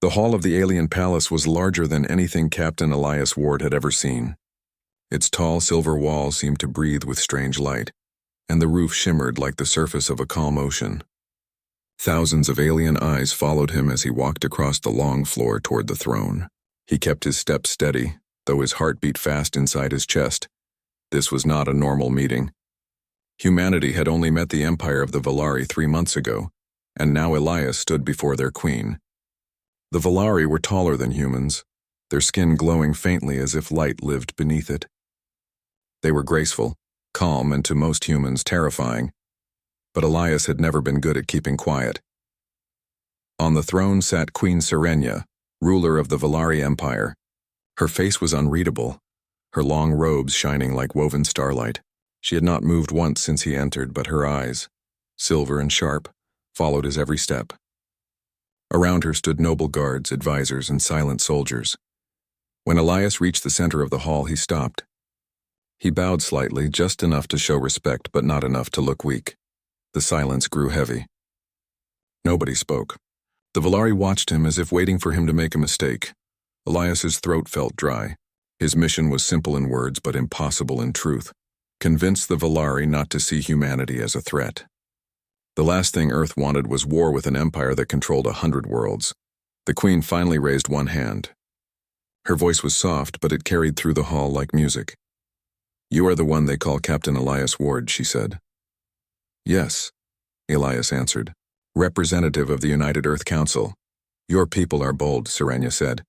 The hall of the alien palace was larger than anything Captain Elias Ward had ever seen. Its tall silver walls seemed to breathe with strange light, and the roof shimmered like the surface of a calm ocean. Thousands of alien eyes followed him as he walked across the long floor toward the throne. He kept his steps steady, though his heart beat fast inside his chest. This was not a normal meeting. Humanity had only met the empire of the Valari 3 months ago, and now Elias stood before their queen. The Valari were taller than humans, their skin glowing faintly as if light lived beneath it. They were graceful, calm, and to most humans terrifying, but Elias had never been good at keeping quiet. On the throne sat Queen Serenia, ruler of the Valari Empire. Her face was unreadable, her long robes shining like woven starlight. She had not moved once since he entered, but her eyes, silver and sharp, followed his every step. Around her stood noble guards, advisors, and silent soldiers. When Elias reached the center of the hall, he stopped. He bowed slightly, just enough to show respect, but not enough to look weak. The silence grew heavy. Nobody spoke. The Valari watched him as if waiting for him to make a mistake. Elias's throat felt dry. His mission was simple in words, but impossible in truth. Convince the Valari not to see humanity as a threat. The last thing Earth wanted was war with an empire that controlled 100 worlds. The queen finally raised one hand. Her voice was soft, but it carried through the hall like music. "You are the one they call Captain Elias Ward," she said. "Yes," Elias answered. "Representative of the United Earth Council. Your people are bold," Serenia said.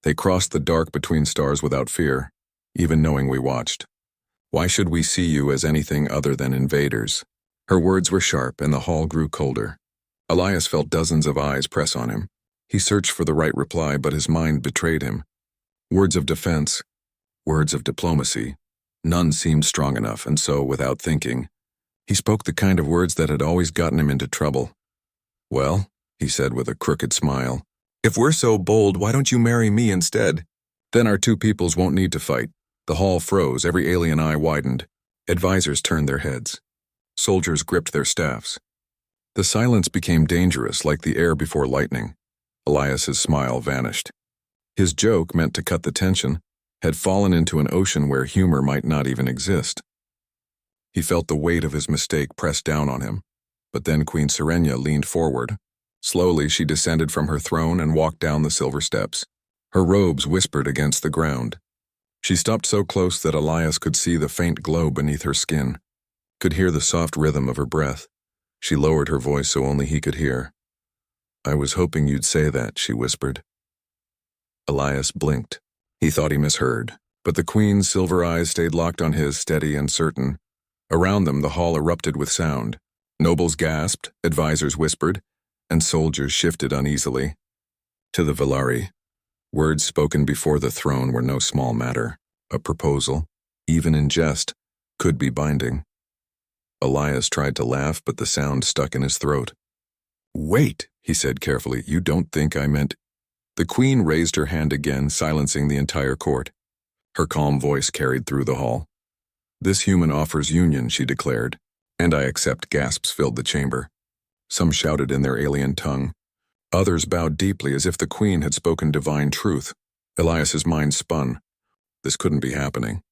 "They crossed the dark between stars without fear, even knowing we watched. Why should we see you as anything other than invaders?" Her words were sharp, and the hall grew colder. Elias felt dozens of eyes press on him. He searched for the right reply, but his mind betrayed him. Words of defense, words of diplomacy, none seemed strong enough, and so, without thinking, he spoke the kind of words that had always gotten him into trouble. "Well," he said with a crooked smile, "if we're so bold, why don't you marry me instead? Then our two peoples won't need to fight." The hall froze, every alien eye widened. Advisors turned their heads. Soldiers gripped their staffs. The silence became dangerous, like the air before lightning. Elias's smile vanished. His joke, meant to cut the tension, had fallen into an ocean where humor might not even exist. He felt the weight of his mistake press down on him, but then Queen Serenia leaned forward. Slowly she descended from her throne and walked down the silver steps. Her robes whispered against the ground. She stopped so close that Elias could see the faint glow beneath her skin, could hear the soft rhythm of her breath. She lowered her voice so only he could hear. "I was hoping you'd say that," she whispered. Elias blinked. He thought he misheard, but the queen's silver eyes stayed locked on his, steady and certain. Around them, the hall erupted with sound. Nobles gasped, advisors whispered, and soldiers shifted uneasily. To the Valari, words spoken before the throne were no small matter. A proposal, even in jest, could be binding. Elias tried to laugh, but the sound stuck in his throat. "Wait," he said carefully, "you don't think I meant—" The queen raised her hand again, silencing the entire court. Her calm voice carried through the hall. "This human offers union," she declared, "and I accept." Gasps filled the chamber. Some shouted in their alien tongue. Others bowed deeply as if the queen had spoken divine truth. Elias's mind spun. This couldn't be happening.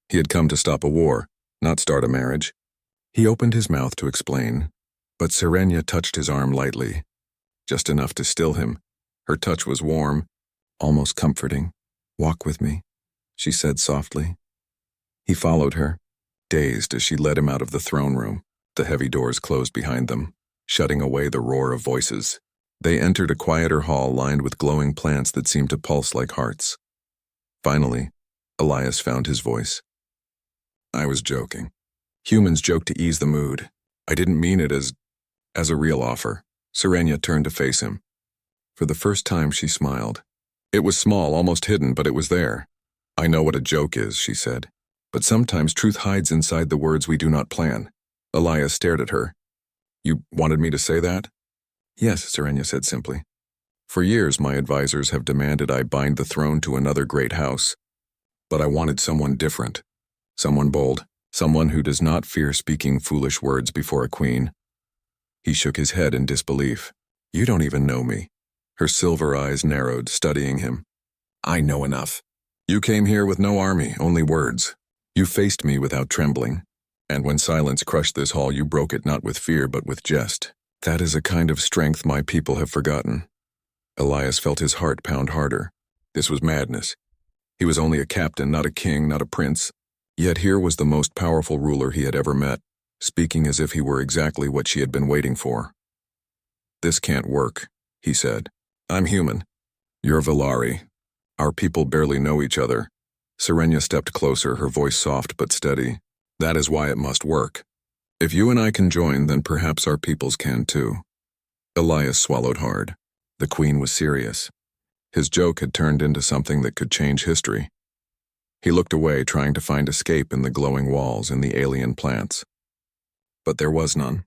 He had come to stop a war, not start a marriage. He opened his mouth to explain, but Serenia touched his arm lightly, just enough to still him. Her touch was warm, almost comforting. "Walk with me," she said softly. He followed her, dazed as she led him out of the throne room. The heavy doors closed behind them, shutting away the roar of voices. They entered a quieter hall lined with glowing plants that seemed to pulse like hearts. Finally, Elias found his voice. "I was joking. Humans joke to ease the mood. I didn't mean it as a real offer." Serenia turned to face him. For the first time she smiled. It was small, almost hidden, but it was there. "I know what a joke is," she said. "But sometimes truth hides inside the words we do not plan." Elias stared at her. "You wanted me to say that?" "Yes," Serenia said simply. "For years my advisors have demanded I bind the throne to another great house. But I wanted someone different. Someone bold. Someone who does not fear speaking foolish words before a queen." He shook his head in disbelief. "You don't even know me." Her silver eyes narrowed, studying him. I know enough. You came here with no army, only words. You faced me without trembling. And when silence crushed this hall, you broke it not with fear but with jest. That is a kind of strength my people have forgotten. Elias felt his heart pound harder. This was madness. He was only a captain, not a king, not a prince. Yet here was the most powerful ruler he had ever met, speaking as if he were exactly what she had been waiting for. This can't work, he said. I'm human. You're Valari. Our people barely know each other. Serenia stepped closer, her voice soft but steady. That is why it must work. If you and I can join, then perhaps our peoples can too. Elias swallowed hard. The queen was serious. His joke had turned into something that could change history. He looked away, trying to find escape in the glowing walls and the alien plants. But there was none.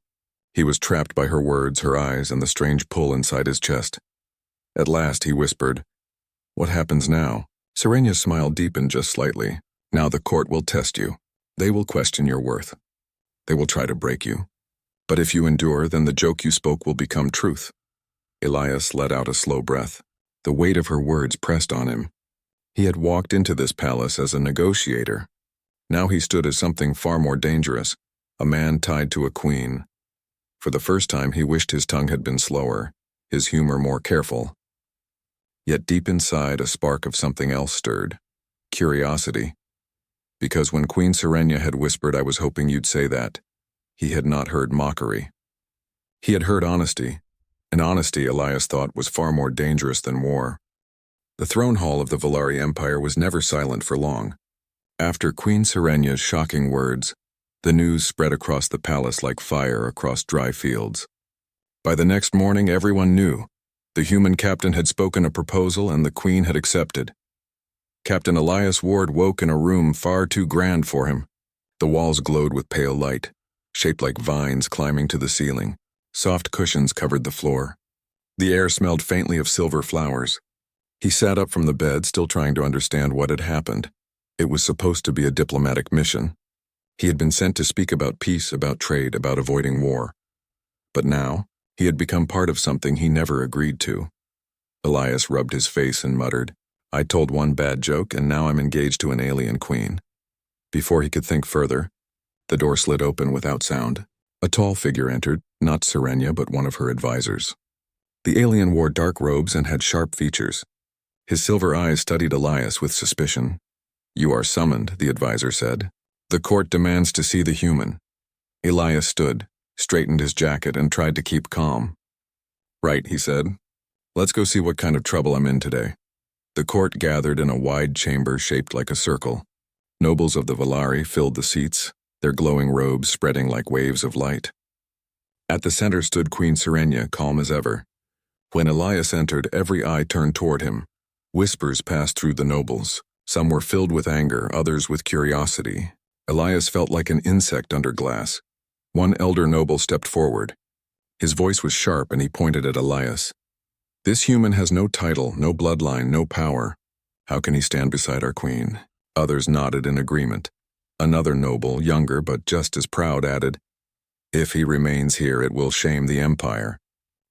He was trapped by her words, her eyes, and the strange pull inside his chest. At last he whispered, What happens now? Serenia's smile deepened just slightly. Now the court will test you. They will question your worth. They will try to break you. But if you endure, then the joke you spoke will become truth. Elias let out a slow breath. The weight of her words pressed on him. He had walked into this palace as a negotiator. Now he stood as something far more dangerous, a man tied to a queen. For the first time he wished his tongue had been slower, his humor more careful. Yet deep inside a spark of something else stirred. Curiosity. Because when Queen Serenia had whispered, I was hoping you'd say that, he had not heard mockery. He had heard honesty, and honesty, Elias thought, was far more dangerous than war. The throne hall of the Valari Empire was never silent for long. After Queen Serenia's shocking words, the news spread across the palace like fire across dry fields. By the next morning, everyone knew. The human captain had spoken a proposal and the queen had accepted. Captain Elias Ward woke in a room far too grand for him. The walls glowed with pale light, shaped like vines climbing to the ceiling. Soft cushions covered the floor. The air smelled faintly of silver flowers. He sat up from the bed, still trying to understand what had happened. It was supposed to be a diplomatic mission. He had been sent to speak about peace, about trade, about avoiding war. But now, he had become part of something he never agreed to. Elias rubbed his face and muttered, I told one bad joke and now I'm engaged to an alien queen. Before he could think further, the door slid open without sound. A tall figure entered, not Serenia but one of her advisors. The alien wore dark robes and had sharp features. His silver eyes studied Elias with suspicion. You are summoned, the advisor said. The court demands to see the human. Elias stood, straightened his jacket, and tried to keep calm. Right, he said. Let's go see what kind of trouble I'm in today. The court gathered in a wide chamber shaped like a circle. Nobles of the Valari filled the seats, their glowing robes spreading like waves of light. At the center stood Queen Serenia, calm as ever. When Elias entered, every eye turned toward him. Whispers passed through the nobles. Some were filled with anger, others with curiosity. Elias felt like an insect under glass. One elder noble stepped forward. His voice was sharp and he pointed at Elias. This human has no title, no bloodline, no power. How can he stand beside our queen? Others nodded in agreement. Another noble, younger but just as proud, added, If he remains here, it will shame the empire.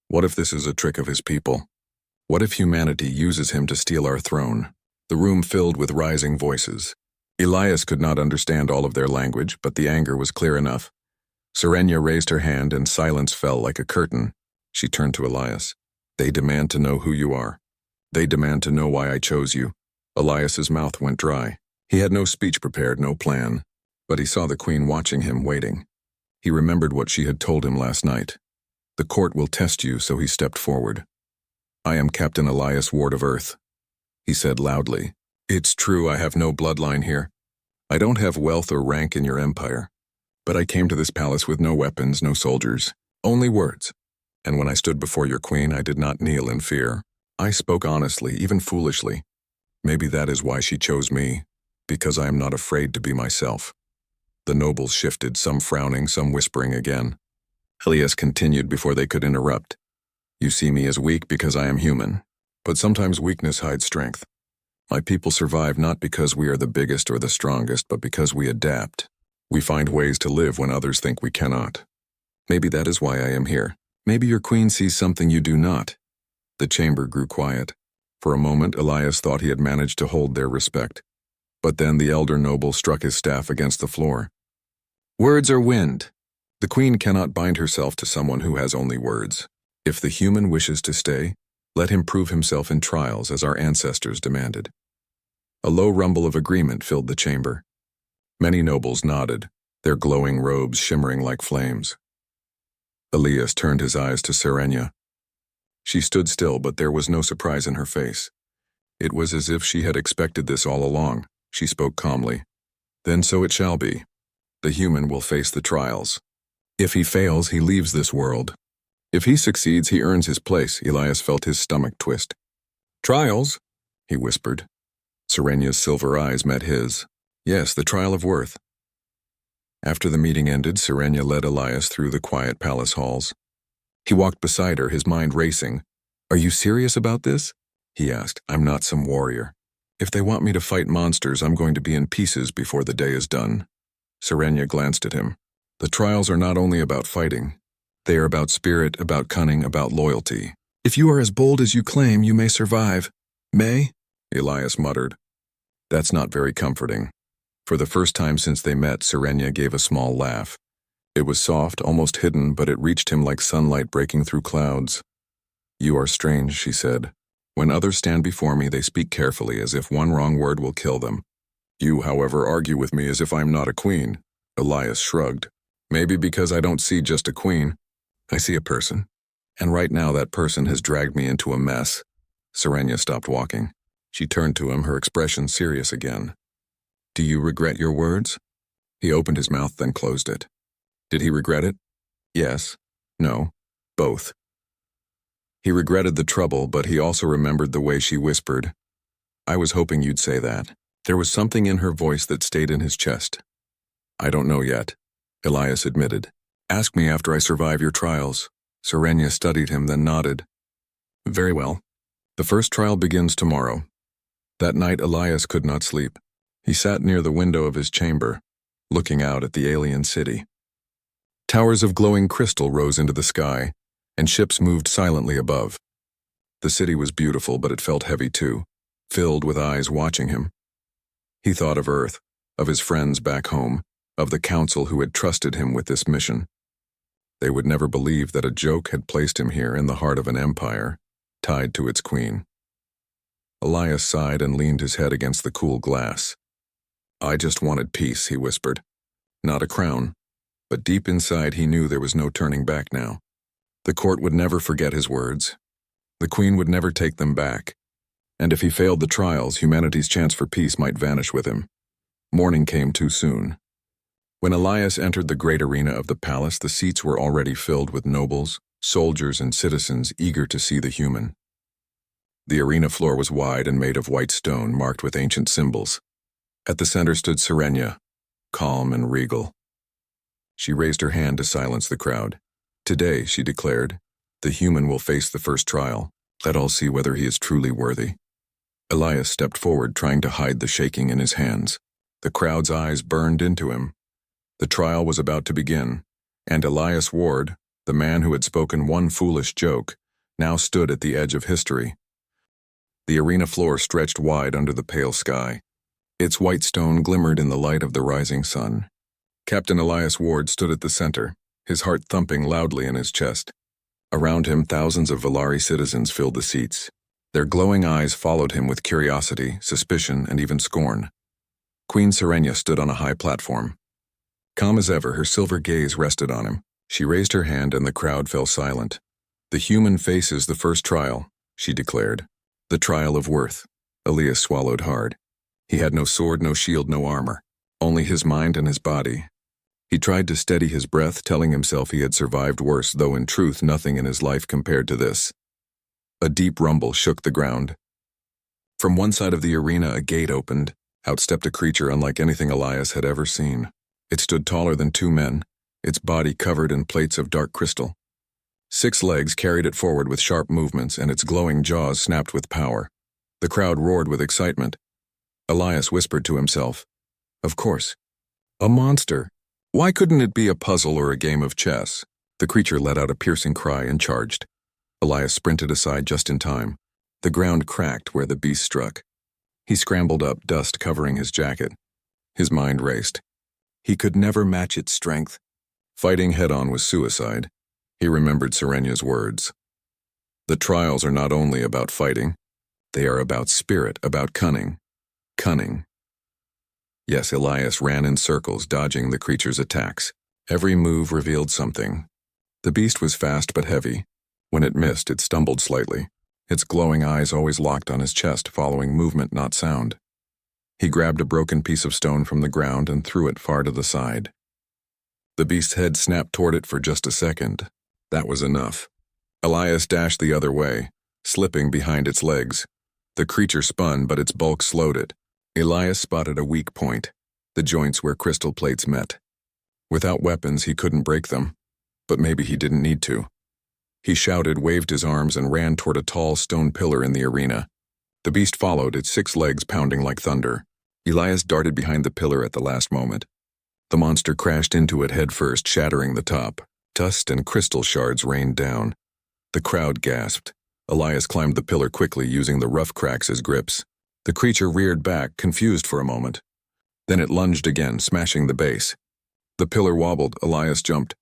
What if this is a trick of his people? What if humanity uses him to steal our throne? The room filled with rising voices. Elias could not understand all of their language, but the anger was clear enough. Serenia raised her hand and silence fell like a curtain. She turned to Elias. They demand to know who you are. They demand to know why I chose you. Elias's mouth went dry. He had no speech prepared, no plan. But he saw the queen watching him, waiting. He remembered what she had told him last night. The court will test you, so he stepped forward. I am Captain Elias Ward of Earth, he said loudly. It's true I have no bloodline here. I don't have wealth or rank in your empire. But I came to this palace with no weapons, no soldiers, only words. And when I stood before your queen, I did not kneel in fear. I spoke honestly, even foolishly. Maybe that is why she chose me, because I am not afraid to be myself. The nobles shifted, some frowning, some whispering again. Elias continued before they could interrupt. You see me as weak because I am human, but sometimes weakness hides strength. My people survive not because we are the biggest or the strongest, but because we adapt. We find ways to live when others think we cannot. Maybe that is why I am here. Maybe your queen sees something you do not. The chamber grew quiet. For a moment, Elias thought he had managed to hold their respect. But then the elder noble struck his staff against the floor. Words are wind. The queen cannot bind herself to someone who has only words. If the human wishes to stay, let him prove himself in trials as our ancestors demanded. A low rumble of agreement filled the chamber. Many nobles nodded, their glowing robes shimmering like flames. Elias turned his eyes to Serenia. She stood still, but there was no surprise in her face. It was as if she had expected this all along. She spoke calmly. Then so it shall be. The human will face the trials. If he fails, he leaves this world. If he succeeds, he earns his place. Elias felt his stomach twist. Trials? He whispered. Serenia's silver eyes met his. Yes, the trial of worth. After the meeting ended, Serenia led Elias through the quiet palace halls. He walked beside her, his mind racing. Are you serious about this? He asked. I'm not some warrior. If they want me to fight monsters, I'm going to be in pieces before the day is done. Serenia glanced at him. The trials are not only about fighting. They are about spirit, about cunning, about loyalty. If you are as bold as you claim, you may survive. May? Elias muttered. That's not very comforting. For the first time since they met, Serenia gave a small laugh. It was soft, almost hidden, but it reached him like sunlight breaking through clouds. You are strange, she said. When others stand before me, they speak carefully, as if one wrong word will kill them. You, however, argue with me as if I'm not a queen. Elias shrugged. Maybe because I don't see just a queen. I see a person. And right now that person has dragged me into a mess. Serenia stopped walking. She turned to him, her expression serious again. Do you regret your words? He opened his mouth, then closed it. Did he regret it? Yes. No. Both. He regretted the trouble, but he also remembered the way she whispered. I was hoping you'd say that. There was something in her voice that stayed in his chest. I don't know yet, Elias admitted. Ask me after I survive your trials. Serenia studied him, then nodded. Very well. The first trial begins tomorrow. That night Elias could not sleep. He sat near the window of his chamber, looking out at the alien city. Towers of glowing crystal rose into the sky, and ships moved silently above. The city was beautiful, but it felt heavy too, filled with eyes watching him. He thought of Earth, of his friends back home, of the council who had trusted him with this mission. They would never believe that a joke had placed him here in the heart of an empire, tied to its queen. Elias sighed and leaned his head against the cool glass. I just wanted peace, he whispered. Not a crown. But deep inside he knew there was no turning back now. The court would never forget his words. The queen would never take them back. And if he failed the trials, humanity's chance for peace might vanish with him. Morning came too soon. When Elias entered the great arena of the palace, the seats were already filled with nobles, soldiers, and citizens eager to see the human. The arena floor was wide and made of white stone marked with ancient symbols. At the center stood Serenia, calm and regal. She raised her hand to silence the crowd. Today, she declared, the human will face the first trial. Let all see whether he is truly worthy. Elias stepped forward, trying to hide the shaking in his hands. The crowd's eyes burned into him. The trial was about to begin, and Elias Ward, the man who had spoken one foolish joke, now stood at the edge of history. The arena floor stretched wide under the pale sky. Its white stone glimmered in the light of the rising sun. Captain Elias Ward stood at the center, his heart thumping loudly in his chest. Around him, thousands of Valari citizens filled the seats. Their glowing eyes followed him with curiosity, suspicion, and even scorn. Queen Serenia stood on a high platform. Calm as ever, her silver gaze rested on him. She raised her hand and the crowd fell silent. The human faces the first trial, she declared. The trial of worth. Elias swallowed hard. He had no sword, no shield, no armor. Only his mind and his body. He tried to steady his breath, telling himself he had survived worse, though in truth nothing in his life compared to this. A deep rumble shook the ground. From one side of the arena a gate opened. Out stepped a creature unlike anything Elias had ever seen. It stood taller than two men, its body covered in plates of dark crystal. 6 legs carried it forward with sharp movements, and its glowing jaws snapped with power. The crowd roared with excitement. Elias whispered to himself, Of course. A monster. Why couldn't it be a puzzle or a game of chess? The creature let out a piercing cry and charged. Elias sprinted aside just in time. The ground cracked where the beast struck. He scrambled up, dust covering his jacket. His mind raced. He could never match its strength. Fighting head-on was suicide. He remembered Serenya's words. The trials are not only about fighting. They are about spirit, about cunning. Cunning. Yes, Elias ran in circles, dodging the creature's attacks. Every move revealed something. The beast was fast but heavy. When it missed, it stumbled slightly. Its glowing eyes always locked on his chest, following movement, not sound. He grabbed a broken piece of stone from the ground and threw it far to the side. The beast's head snapped toward it for just a second. That was enough. Elias dashed the other way, slipping behind its legs. The creature spun, but its bulk slowed it. Elias spotted a weak point, the joints where crystal plates met. Without weapons, he couldn't break them, but maybe he didn't need to. He shouted, waved his arms, and ran toward a tall stone pillar in the arena. The beast followed, its 6 legs pounding like thunder. Elias darted behind the pillar at the last moment. The monster crashed into it headfirst, shattering the top. Dust and crystal shards rained down. The crowd gasped. Elias climbed the pillar quickly, using the rough cracks as grips. The creature reared back, confused for a moment. Then it lunged again, smashing the base. The pillar wobbled. Elias jumped.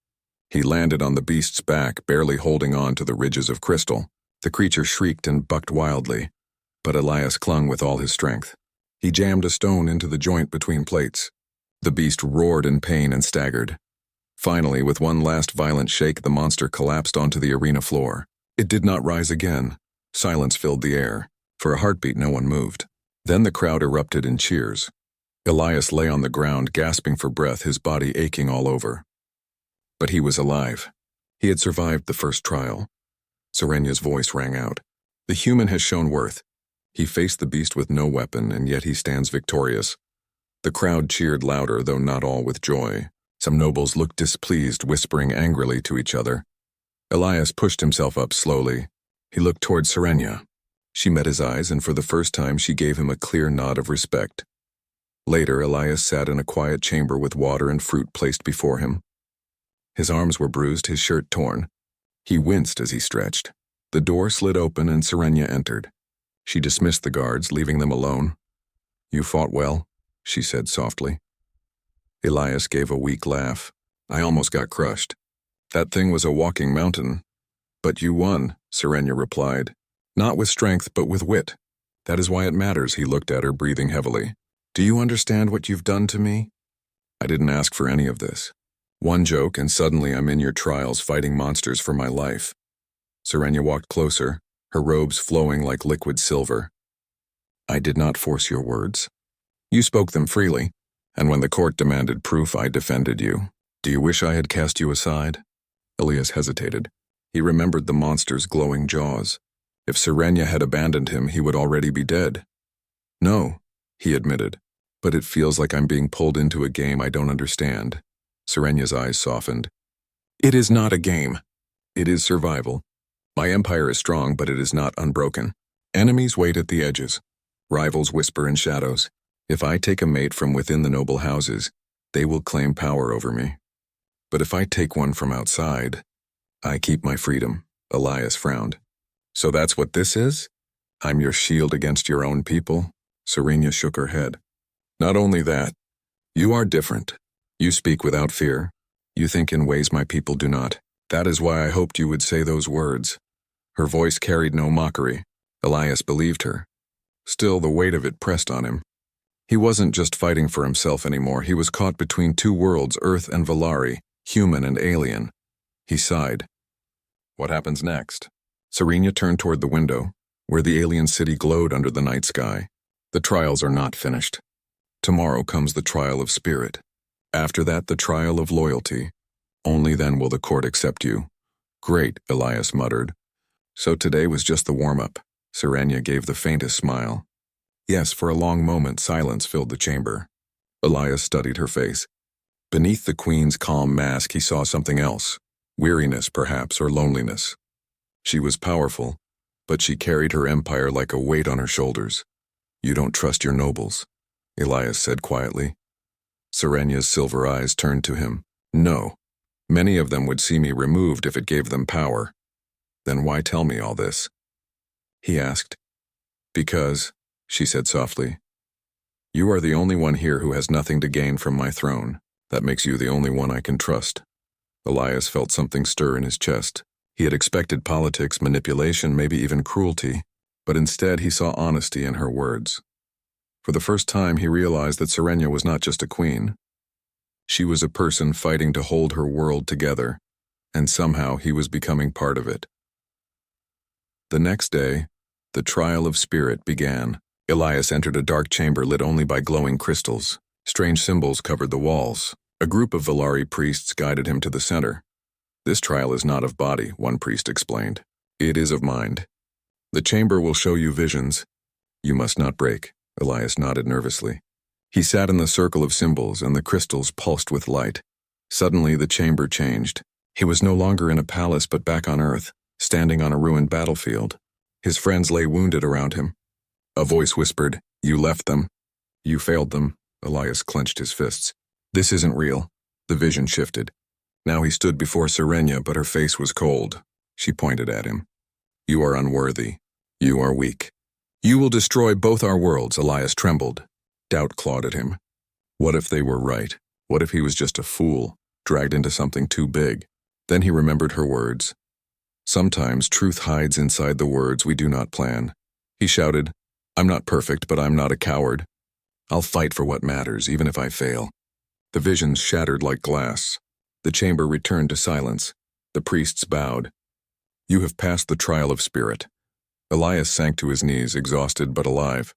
He landed on the beast's back, barely holding on to the ridges of crystal. The creature shrieked and bucked wildly, but Elias clung with all his strength. He jammed a stone into the joint between plates. The beast roared in pain and staggered. Finally, with one last violent shake, the monster collapsed onto the arena floor. It did not rise again. Silence filled the air. For a heartbeat, no one moved. Then the crowd erupted in cheers. Elias lay on the ground, gasping for breath, his body aching all over. But he was alive. He had survived the first trial. Serenya's voice rang out. The human has shown worth. He faced the beast with no weapon, and yet he stands victorious. The crowd cheered louder, though not all with joy. Some nobles looked displeased, whispering angrily to each other. Elias pushed himself up slowly. He looked toward Serenya. She met his eyes, and for the first time she gave him a clear nod of respect. Later, Elias sat in a quiet chamber with water and fruit placed before him. His arms were bruised, his shirt torn. He winced as he stretched. The door slid open and Serenya entered. She dismissed the guards, leaving them alone. "You fought well," she said softly. Elias gave a weak laugh. "I almost got crushed. That thing was a walking mountain." "But you won," Serenya replied. "Not with strength, but with wit. That is why it matters." He looked at her, breathing heavily. "Do you understand what you've done to me? I didn't ask for any of this. One joke, and suddenly I'm in your trials fighting monsters for my life." Serenya walked closer, her robes flowing like liquid silver. "I did not force your words. You spoke them freely, and when the court demanded proof, I defended you. Do you wish I had cast you aside?" Elias hesitated. He remembered the monster's glowing jaws. If Serenya had abandoned him, he would already be dead. "No," he admitted, "but it feels like I'm being pulled into a game I don't understand." Serenya's eyes softened. "It is not a game. It is survival. My empire is strong, but it is not unbroken. Enemies wait at the edges. Rivals whisper in shadows. If I take a mate from within the noble houses, they will claim power over me. But if I take one from outside, I keep my freedom." Elias frowned. "So that's what this is? I'm your shield against your own people?" Serenya shook her head. "Not only that, you are different. You speak without fear. You think in ways my people do not. That is why I hoped you would say those words." Her voice carried no mockery. Elias believed her. Still, the weight of it pressed on him. He wasn't just fighting for himself anymore. He was caught between two worlds, Earth and Valari, human and alien. He sighed. "What happens next?" Serenya turned toward the window, where the alien city glowed under the night sky. "The trials are not finished. Tomorrow comes the trial of spirit. After that, the trial of loyalty. Only then will the court accept you." "Great," Elias muttered. "So today was just the warm-up." Serenya gave the faintest smile. Yes, for a long moment, silence filled the chamber. Elias studied her face. Beneath the queen's calm mask, he saw something else. Weariness, perhaps, or loneliness. She was powerful, but she carried her empire like a weight on her shoulders. "You don't trust your nobles," Elias said quietly. Serenya's silver eyes turned to him. "No. Many of them would see me removed if it gave them power. Then why tell me all this? He asked. Because, she said softly, you are the only one here who has nothing to gain from my throne. That makes you the only one I can trust. Elias felt something stir in his chest. He had expected politics, manipulation, maybe even cruelty, but instead he saw honesty in her words. For the first time he realized that Serenia was not just a queen. She was a person fighting to hold her world together, and somehow he was becoming part of it. The next day, the trial of spirit began. Elias entered a dark chamber lit only by glowing crystals. Strange symbols covered the walls. A group of Valari priests guided him to the center. This trial is not of body, one priest explained. It is of mind. The chamber will show you visions. You must not break. Elias nodded nervously. He sat in the circle of symbols, and the crystals pulsed with light. Suddenly the chamber changed. He was no longer in a palace but back on Earth, standing on a ruined battlefield. His friends lay wounded around him. A voice whispered, "You left them. You failed them." Elias clenched his fists. This isn't real. The vision shifted. Now he stood before Serenia, but her face was cold. She pointed at him. You are unworthy. You are weak. You will destroy both our worlds. Elias trembled. Doubt clawed at him. What if they were right? What if he was just a fool, dragged into something too big? Then he remembered her words. Sometimes truth hides inside the words we do not plan. He shouted, I'm not perfect, but I'm not a coward. I'll fight for what matters, even if I fail. The visions shattered like glass. The chamber returned to silence. The priests bowed. You have passed the trial of spirit. Elias sank to his knees, exhausted but alive.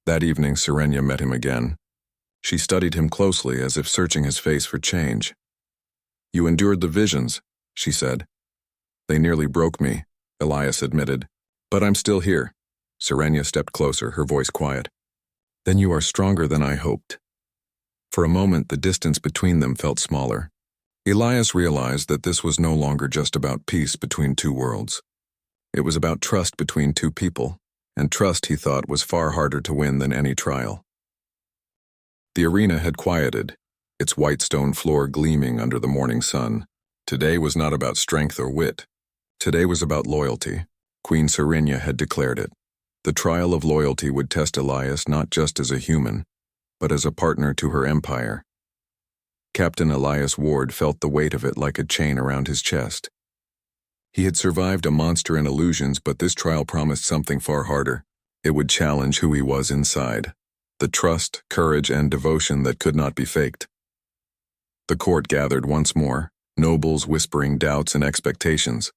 That evening, Serenia met him again. She studied him closely, as if searching his face for change. You endured the visions, she said. They nearly broke me, Elias admitted. But I'm still here. Serenia stepped closer, her voice quiet. Then you are stronger than I hoped. For a moment, the distance between them felt smaller. Elias realized that this was no longer just about peace between two worlds. It was about trust between two people, and trust, he thought, was far harder to win than any trial. The arena had quieted, its white stone floor gleaming under the morning sun. Today was not about strength or wit. Today was about loyalty. Queen Serenia had declared it. The trial of loyalty would test Elias not just as a human, but as a partner to her empire. Captain Elias Ward felt the weight of it like a chain around his chest. He had survived a monster in illusions, but this trial promised something far harder. It would challenge who he was inside. The trust, courage, and devotion that could not be faked. The court gathered once more, nobles whispering doubts and expectations.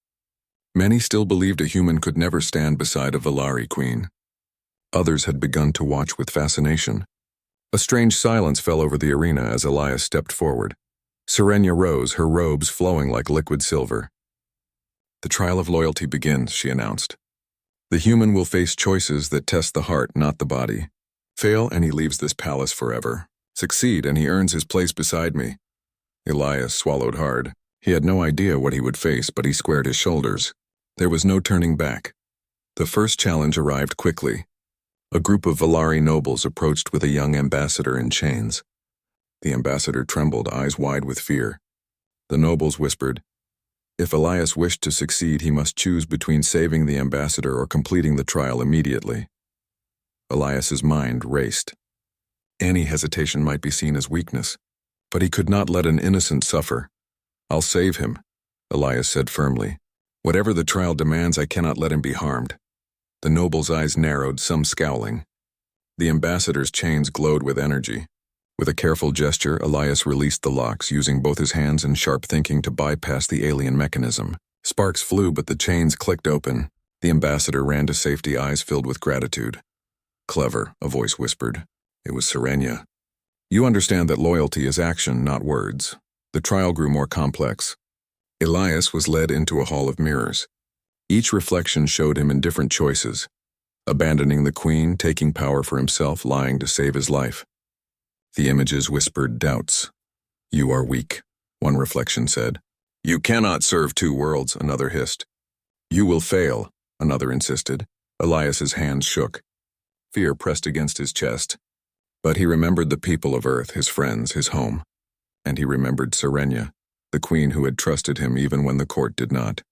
Many still believed a human could never stand beside a Valari queen. Others had begun to watch with fascination. A strange silence fell over the arena as Elias stepped forward. Serenia rose, her robes flowing like liquid silver. The trial of loyalty begins, she announced. The human will face choices that test the heart, not the body. Fail, and he leaves this palace forever. Succeed, and he earns his place beside me. Elias swallowed hard. He had no idea what he would face, but he squared his shoulders. There was no turning back. The first challenge arrived quickly. A group of Valari nobles approached with a young ambassador in chains. The ambassador trembled, eyes wide with fear. The nobles whispered, if Elias wished to succeed, he must choose between saving the ambassador or completing the trial immediately. Elias's mind raced. Any hesitation might be seen as weakness, but he could not let an innocent suffer. I'll save him, Elias said firmly. Whatever the trial demands, I cannot let him be harmed. The noble's eyes narrowed, some scowling. The ambassador's chains glowed with energy. With a careful gesture, Elias released the locks, using both his hands and sharp thinking to bypass the alien mechanism. Sparks flew, but the chains clicked open. The ambassador ran to safety, eyes filled with gratitude. Clever, a voice whispered. It was Serenia. You understand that loyalty is action, not words. The trial grew more complex. Elias was led into a hall of mirrors. Each reflection showed him in different choices. Abandoning the queen, taking power for himself, lying to save his life. The images whispered doubts. You are weak, one reflection said. You cannot serve two worlds, another hissed. You will fail, another insisted. Elias's hands shook. Fear pressed against his chest. But he remembered the people of Earth, his friends, his home. And he remembered Serenia, the queen who had trusted him even when the court did not.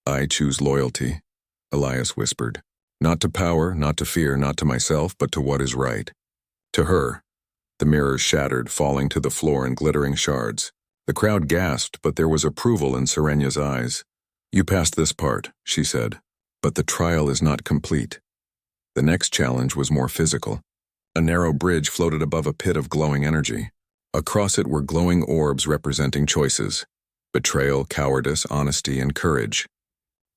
I choose loyalty, Elias whispered. Not to power, not to fear, not to myself, but to what is right. To her. The mirrors shattered, falling to the floor in glittering shards. The crowd gasped, but there was approval in Serenya's eyes. You passed this part, she said, but the trial is not complete. The next challenge was more physical. A narrow bridge floated above a pit of glowing energy. Across it were glowing orbs representing choices: betrayal, cowardice, honesty, and courage.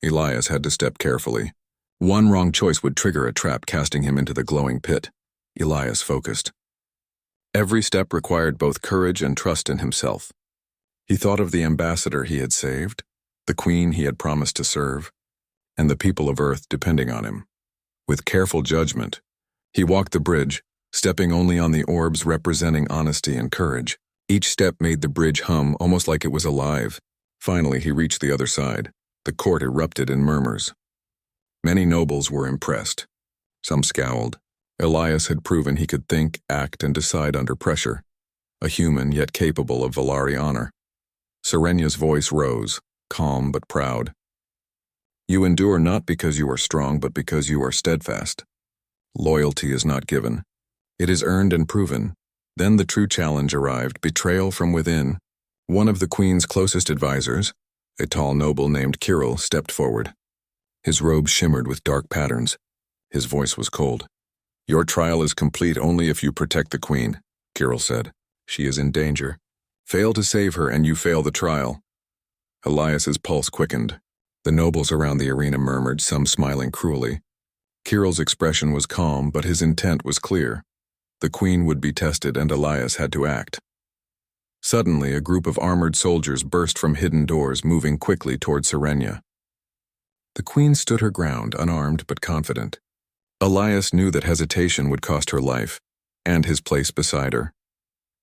Elias had to step carefully. One wrong choice would trigger a trap, casting him into the glowing pit. Elias focused. Every step required both courage and trust in himself. He thought of the ambassador he had saved, the queen he had promised to serve, and the people of Earth depending on him. With careful judgment, he walked the bridge, stepping only on the orbs representing honesty and courage. Each step made the bridge hum, almost like it was alive. Finally, he reached the other side. The court erupted in murmurs. Many nobles were impressed. Some scowled. Elias had proven he could think, act, and decide under pressure. A human, yet capable of Valari honor. Serenya's voice rose, calm but proud. You endure not because you are strong, but because you are steadfast. Loyalty is not given. It is earned and proven. Then the true challenge arrived, betrayal from within. One of the queen's closest advisors, a tall noble named Kirill, stepped forward. His robe shimmered with dark patterns. His voice was cold. Your trial is complete only if you protect the queen, Kirill said. She is in danger. Fail to save her and you fail the trial. Elias's pulse quickened. The nobles around the arena murmured, some smiling cruelly. Kirill's expression was calm, but his intent was clear. The queen would be tested and Elias had to act. Suddenly, a group of armored soldiers burst from hidden doors, moving quickly toward Serenya. The queen stood her ground, unarmed but confident. Elias knew that hesitation would cost her life, and his place beside her.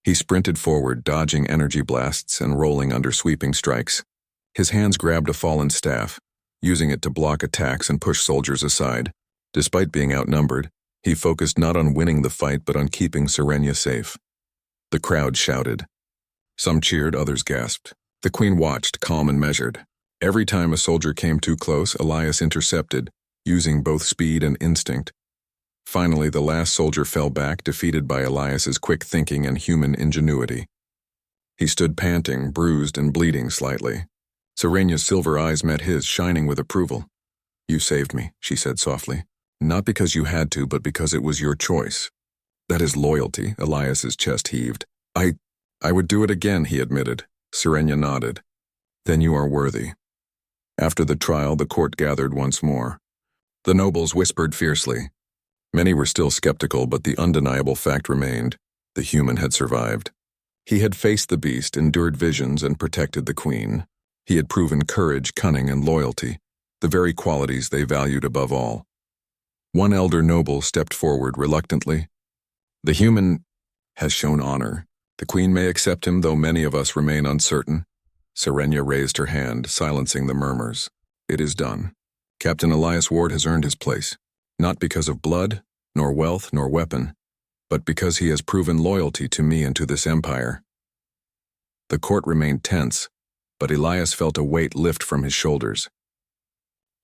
He sprinted forward, dodging energy blasts and rolling under sweeping strikes. His hands grabbed a fallen staff, using it to block attacks and push soldiers aside. Despite being outnumbered, he focused not on winning the fight but on keeping Serenya safe. The crowd shouted. Some cheered, others gasped. The queen watched, calm and measured. Every time a soldier came too close, Elias intercepted, using both speed and instinct. Finally, the last soldier fell back, defeated by Elias's quick thinking and human ingenuity. He stood panting, bruised and bleeding slightly. Serenya's silver eyes met his, shining with approval. You saved me, she said softly. Not because you had to, but because it was your choice. That is loyalty, Elias's chest heaved. I would do it again, he admitted. Serenya nodded. Then you are worthy. After the trial, the court gathered once more. The nobles whispered fiercely. Many were still skeptical, but the undeniable fact remained. The human had survived. He had faced the beast, endured visions, and protected the queen. He had proven courage, cunning, and loyalty, the very qualities they valued above all. One elder noble stepped forward reluctantly. The human has shown honor. The queen may accept him, though many of us remain uncertain. Serenya raised her hand, silencing the murmurs. It is done. Captain Elias Ward has earned his place, not because of blood, nor wealth, nor weapon, but because he has proven loyalty to me and to this empire. The court remained tense, but Elias felt a weight lift from his shoulders.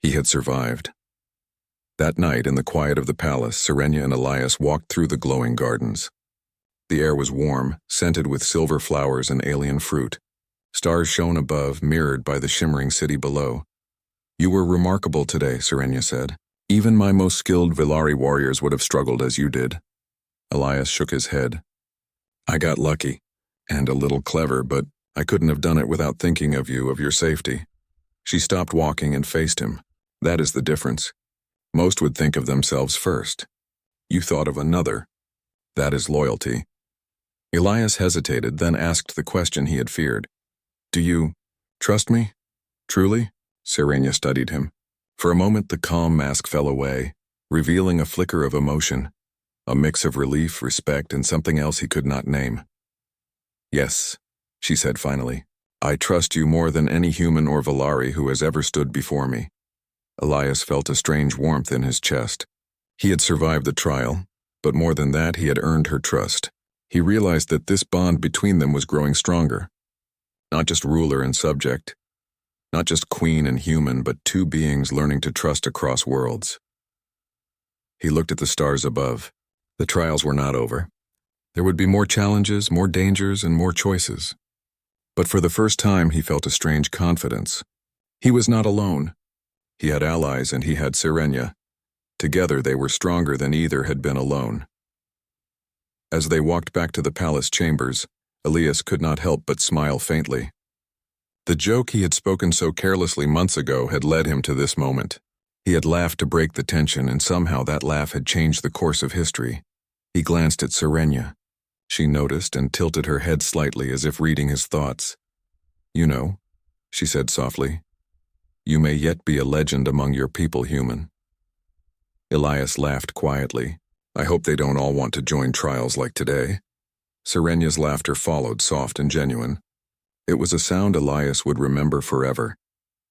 He had survived. That night, in the quiet of the palace, Serenya and Elias walked through the glowing gardens. The air was warm, scented with silver flowers and alien fruit. Stars shone above, mirrored by the shimmering city below. You were remarkable today, Serenya said. Even my most skilled Valari warriors would have struggled as you did. Elias shook his head. I got lucky, and a little clever, but I couldn't have done it without thinking of you, of your safety. She stopped walking and faced him. That is the difference. Most would think of themselves first. You thought of another. That is loyalty. Elias hesitated, then asked the question he had feared. Do you trust me? Truly? Serenya studied him. For a moment the calm mask fell away, revealing a flicker of emotion, a mix of relief, respect, and something else he could not name. Yes, she said finally. I trust you more than any human or Valari who has ever stood before me. Elias felt a strange warmth in his chest. He had survived the trial, but more than that, he had earned her trust. He realized that this bond between them was growing stronger. Not just ruler and subject, Not just queen and human, but two beings learning to trust across worlds. He looked at the stars above. The trials were not over. There would be more challenges, more dangers, and more choices. But for the first time, he felt a strange confidence. He was not alone. He had allies, and he had Sirenia. Together, they were stronger than either had been alone. As they walked back to the palace chambers, Elias could not help but smile faintly. The joke he had spoken so carelessly months ago had led him to this moment. He had laughed to break the tension, and somehow that laugh had changed the course of history. He glanced at Sirenia. She noticed and tilted her head slightly as if reading his thoughts. "You know," she said softly, "you may yet be a legend among your people, human." Elias laughed quietly. "I hope they don't all want to join trials like today." Sirenia's laughter followed, soft and genuine. It was a sound Elias would remember forever.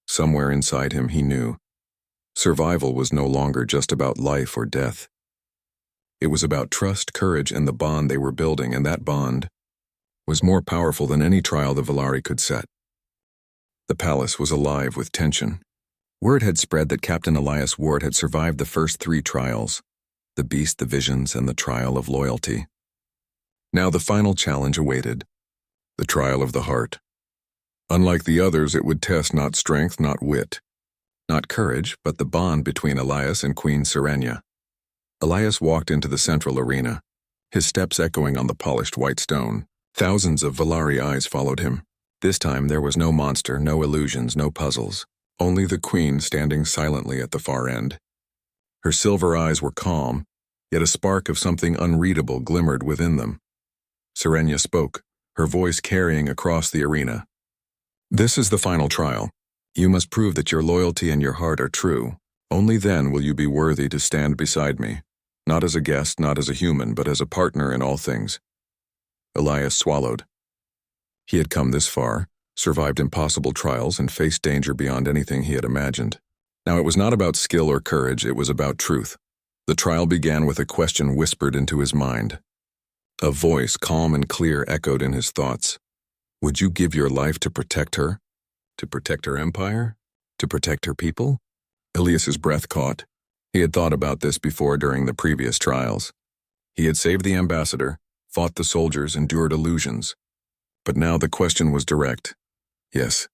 Somewhere inside him he knew. Survival was no longer just about life or death. It was about trust, courage, and the bond they were building, and that bond was more powerful than any trial the Valari could set. The palace was alive with tension. Word had spread that Captain Elias Ward had survived the first 3 trials: the beast, the visions, and the trial of loyalty. Now the final challenge awaited: the trial of the heart. Unlike the others, it would test not strength, not wit, not courage, but the bond between Elias and Queen Sirenia. Elias walked into the central arena, his steps echoing on the polished white stone. Thousands of Valari eyes followed him. This time there was no monster, no illusions, no puzzles. Only the queen standing silently at the far end. Her silver eyes were calm, yet a spark of something unreadable glimmered within them. Sirenia spoke, her voice carrying across the arena. "This is the final trial. You must prove that your loyalty and your heart are true. Only then will you be worthy to stand beside me. Not as a guest, not as a human, but as a partner in all things." Elias swallowed. He had come this far, survived impossible trials, and faced danger beyond anything he had imagined. Now it was not about skill or courage, it was about truth. The trial began with a question whispered into his mind. A voice, calm and clear, echoed in his thoughts. Would you give your life to protect her? To protect her empire? To protect her people? Elias's breath caught. He had thought about this before during the previous trials. He had saved the ambassador, fought the soldiers, endured illusions. But now the question was direct. Yes,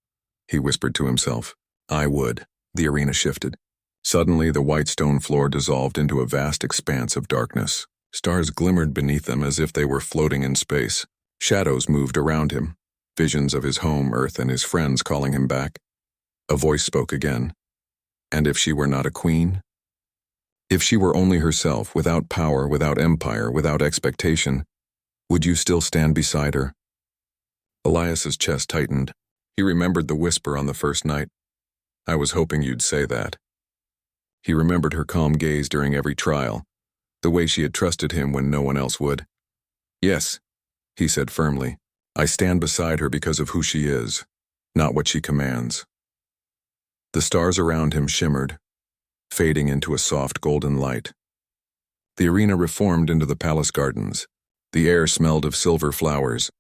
he whispered to himself. I would. The arena shifted. Suddenly the white stone floor dissolved into a vast expanse of darkness. Stars glimmered beneath them as if they were floating in space. Shadows moved around him, visions of his home, Earth, and his friends calling him back. A voice spoke again. And if she were not a queen? If she were only herself, without power, without empire, without expectation, would you still stand beside her? Elias's chest tightened. He remembered the whisper on the first night. I was hoping you'd say that. He remembered her calm gaze during every trial, the way she had trusted him when no one else would. Yes, he said firmly. I stand beside her because of who she is, not what she commands. The stars around him shimmered, fading into a soft golden light. The arena reformed into the palace gardens. The air smelled of silver flowers,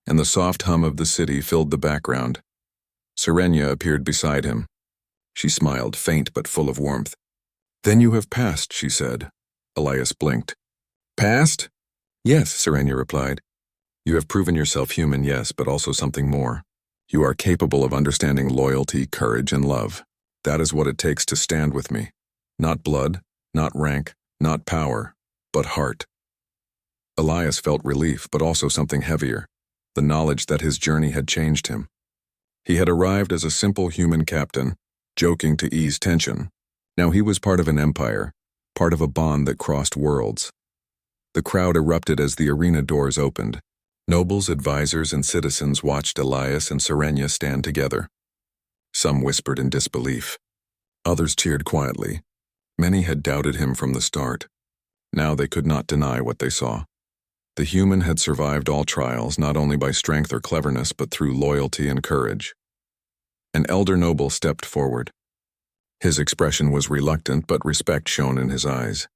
and the soft hum of the city filled the background. Sirenia appeared beside him. She smiled, faint but full of warmth. Then you have passed, she said. Elias blinked. Passed? Yes, Sirenia replied. You have proven yourself human, yes, but also something more. You are capable of understanding loyalty, courage, and love. That is what it takes to stand with me. Not blood, not rank, not power, but heart. Elias felt relief, but also something heavier, the knowledge that his journey had changed him. He had arrived as a simple human captain, joking to ease tension. Now he was part of an empire, part of a bond that crossed worlds. The crowd erupted as the arena doors opened. Nobles, advisors, and citizens watched Elias and Sirenia stand together. Some whispered in disbelief. Others cheered quietly. Many had doubted him from the start. Now they could not deny what they saw. The human had survived all trials, not only by strength or cleverness, but through loyalty and courage. An elder noble stepped forward. His expression was reluctant, but respect shone in his eyes.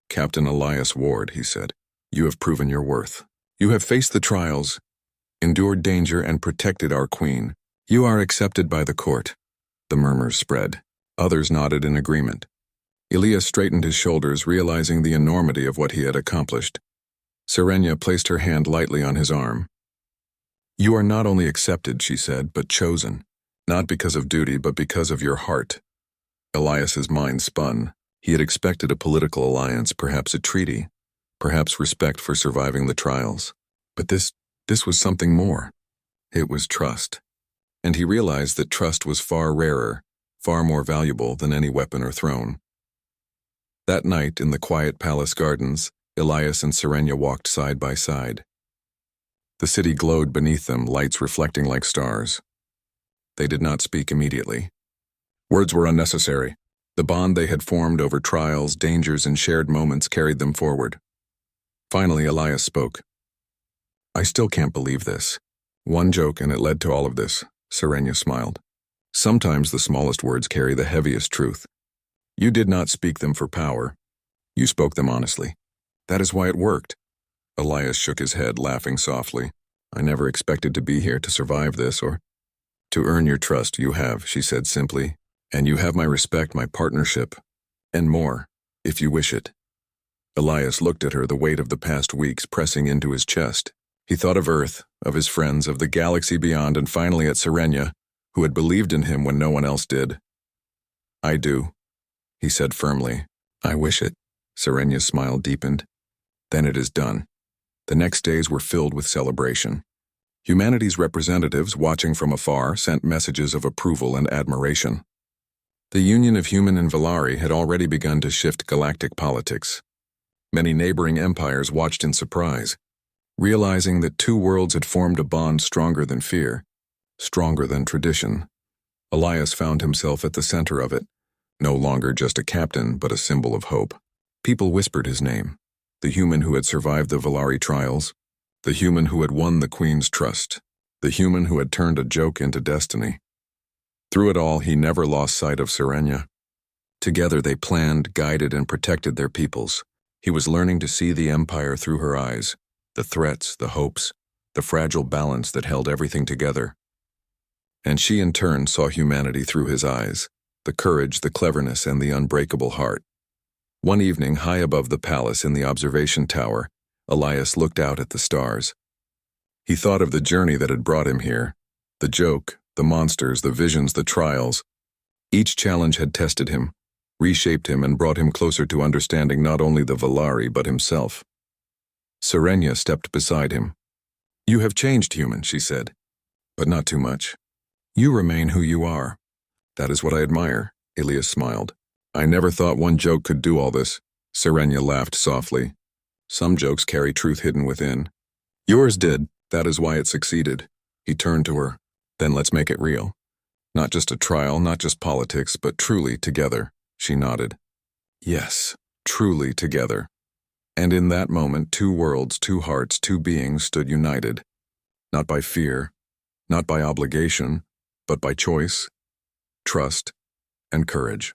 Captain Elias Ward, he said, you have proven your worth. You have faced the trials, endured danger, and protected our queen. You are accepted by the court. The murmurs spread. Others nodded in agreement. Elias straightened his shoulders, realizing the enormity of what he had accomplished. Serenia placed her hand lightly on his arm. "You are not only accepted," she said, "but chosen. Not because of duty, but because of your heart." Elias's mind spun. He had expected a political alliance, perhaps a treaty, perhaps respect for surviving the trials. But this was something more. It was trust. And he realized that trust was far rarer, far more valuable than any weapon or throne. That night, in the quiet palace gardens, Elias and Serenia walked side by side. The city glowed beneath them, lights reflecting like stars. They did not speak immediately. Words were unnecessary. The bond they had formed over trials, dangers, and shared moments carried them forward. Finally, Elias spoke. "I still can't believe this. One joke and it led to all of this," Serenia smiled. "Sometimes the smallest words carry the heaviest truth. You did not speak them for power. You spoke them honestly. That is why it worked." Elias shook his head, laughing softly. "I never expected to be here to survive this or to earn your trust. You have," she said simply. "And you have my respect, my partnership, and more, if you wish it." Elias looked at her, the weight of the past weeks pressing into his chest. He thought of Earth, of his friends, of the galaxy beyond, and finally at Serenia, who had believed in him when no one else did. "I do," he said firmly. "I wish it." Serenia's smile deepened. "Then it is done." The next days were filled with celebration. Humanity's representatives, watching from afar, sent messages of approval and admiration. The union of human and Valari had already begun to shift galactic politics. Many neighboring empires watched in surprise, realizing that two worlds had formed a bond stronger than fear, stronger than tradition. Elias found himself at the center of it, no longer just a captain, but a symbol of hope. People whispered his name, the human who had survived the Valari trials, the human who had won the Queen's trust, the human who had turned a joke into destiny. Through it all, he never lost sight of Serenia. Together they planned, guided, and protected their peoples. He was learning to see the Empire through her eyes, the threats, the hopes, the fragile balance that held everything together. And she in turn saw humanity through his eyes, the courage, the cleverness, and the unbreakable heart. One evening, high above the palace in the observation tower, Elias looked out at the stars. He thought of the journey that had brought him here, the joke, the monsters, the visions, the trials. Each challenge had tested him, reshaped him, and brought him closer to understanding not only the Valari but himself. Serenia stepped beside him. "You have changed, human," she said, "but not too much. You remain who you are." "That is what I admire," Elias smiled. "I never thought one joke could do all this." Serenia laughed softly. "Some jokes carry truth hidden within. Yours did. That is why it succeeded." He turned to her. "Then let's make it real. Not just a trial, not just politics, but truly together." She nodded. "Yes, truly together." And in that moment, two worlds, two hearts, two beings stood united. Not by fear, not by obligation, but by choice, trust, and courage.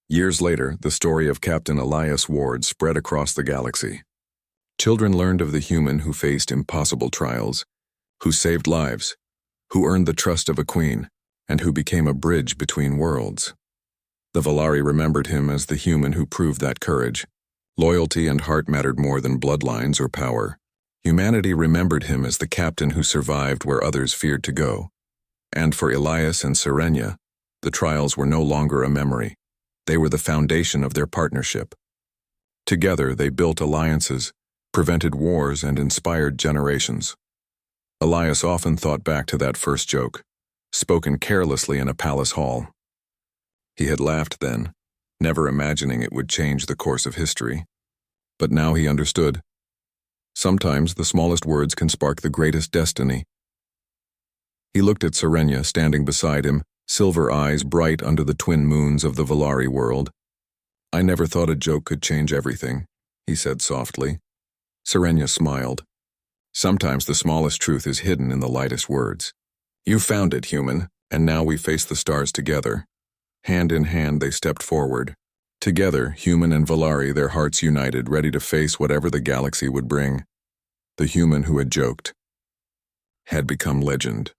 Years later, the story of Captain Elias Ward spread across the galaxy. Children learned of the human who faced impossible trials, who saved lives, who earned the trust of a queen, and who became a bridge between worlds. The Valari remembered him as the human who proved that courage. Loyalty and heart mattered more than bloodlines or power. Humanity remembered him as the captain who survived where others feared to go. And for Elias and Serenia, the trials were no longer a memory. They were the foundation of their partnership. Together, they built alliances, prevented wars, and inspired generations. Elias often thought back to that first joke, spoken carelessly in a palace hall. He had laughed then, never imagining it would change the course of history. But now he understood. Sometimes the smallest words can spark the greatest destiny. He looked at Serenia standing beside him, silver eyes bright under the twin moons of the Valari world. "I never thought a joke could change everything," he said softly. Serenia smiled. "Sometimes the smallest truth is hidden in the lightest words. You found it, human, and now we face the stars together." Hand in hand, they stepped forward. Together, human and Valari, their hearts united, ready to face whatever the galaxy would bring. The human who had joked had become legend.